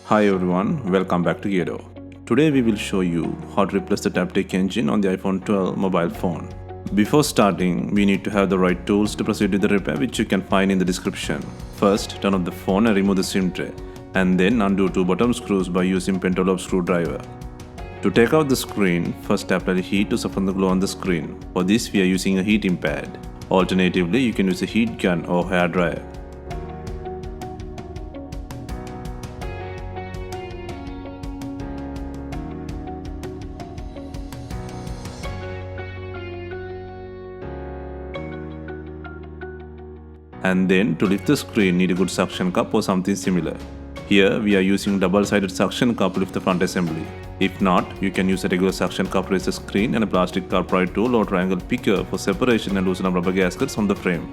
Hi everyone, welcome back to DYOR. Today we will show you how to replace the Taptic Engine on the iPhone 12 mobile phone. Before starting, we need to have the right tools to proceed with the repair, which you can find in the description. First, turn off the phone and remove the SIM tray, and then undo two bottom screws by using pentalobe screwdriver. To take out the screen, first apply heat to soften the glow on the screen. For this, we are using a heating pad. Alternatively, you can use a heat gun or hair dryer. And then to lift the screen, need a good suction cup or something similar. Here we are using double-sided suction cup to lift the front assembly. If not, you can use a regular suction cup to raise the screen and a plastic carpet tool or triangle picker for separation and loosen up rubber gaskets on the frame.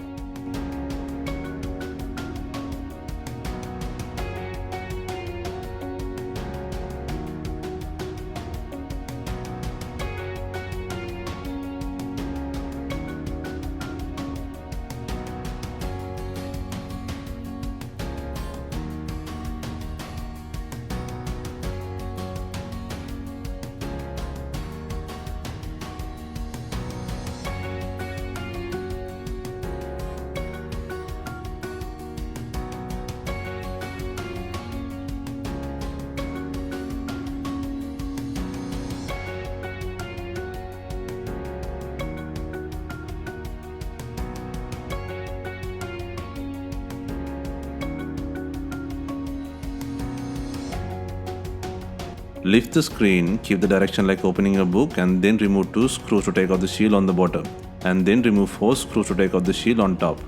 Lift the screen, keep the direction like opening a book, and then remove two screws to take out the shield on the bottom, and then remove four screws to take out the shield on top.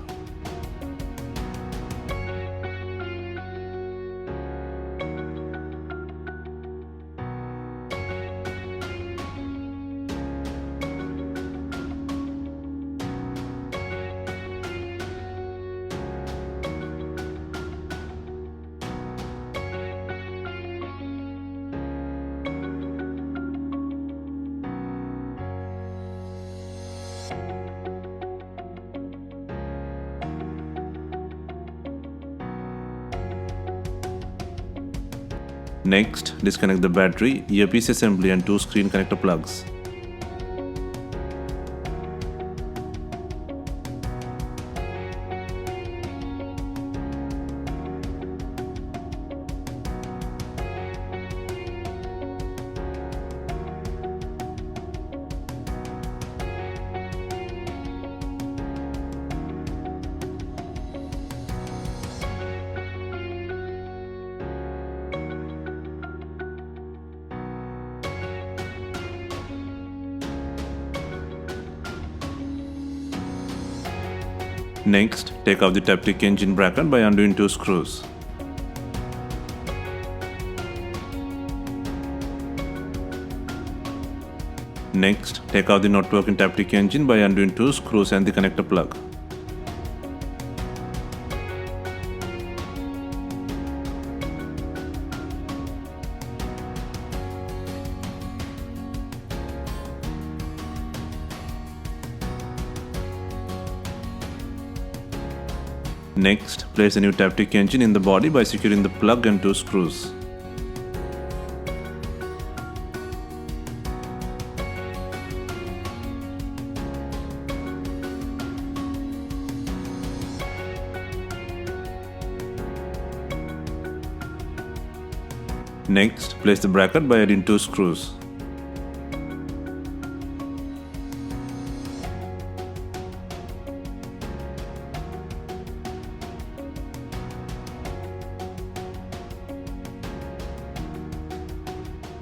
Next, disconnect the battery, earpiece assembly and two screen connector plugs. Next, take out the Taptic Engine bracket by undoing two screws. Next, take out the not working Taptic Engine by undoing two screws and the connector plug. Next, place a new Taptic Engine in the body by securing the plug and two screws. Next, place the bracket by adding two screws.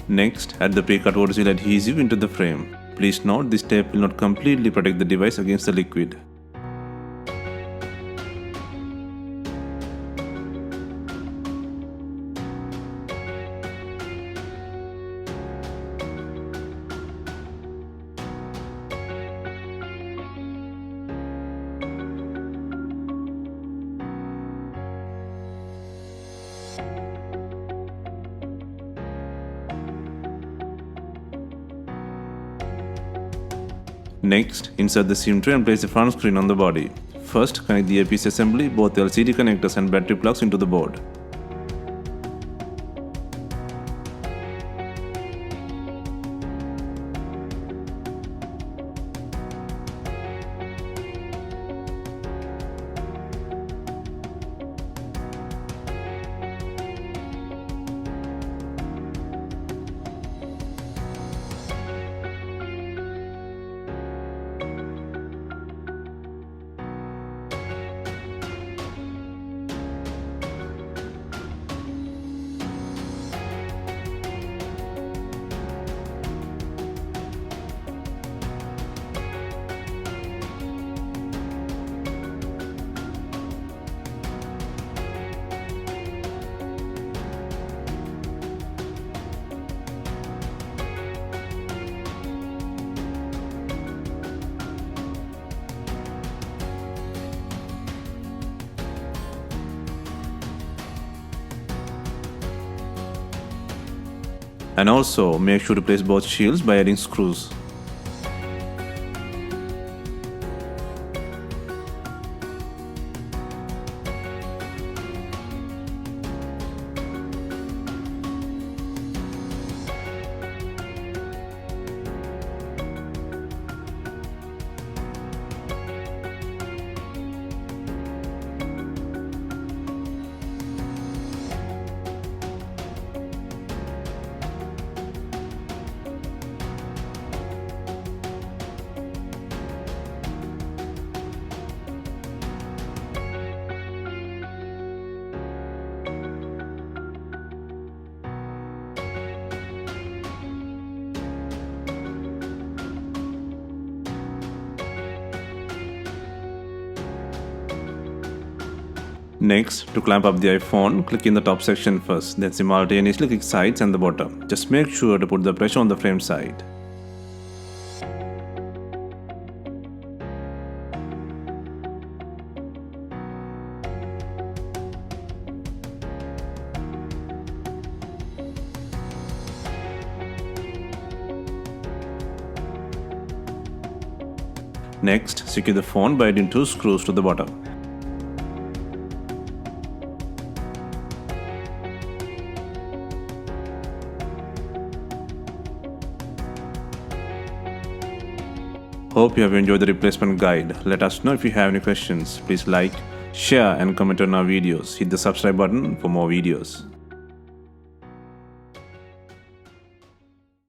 Next, add the pre-cut adhesive adhesive into the frame. Please note this tape will not completely protect the device against the liquid. Next, insert the SIM tray and place the front screen on the body. First, connect the earpiece assembly, both LCD connectors and battery plugs into the board. And also make sure to place both shields by adding screws. Next, to clamp up the iPhone, click in the top section first, then simultaneously click sides and the bottom. Just make sure to put the pressure on the frame side. Next, secure the phone by adding 2 screws to the bottom. Hope you have enjoyed the replacement guide. Let us know if you have any questions. Please like, share and comment on our videos. Hit the subscribe button for more videos.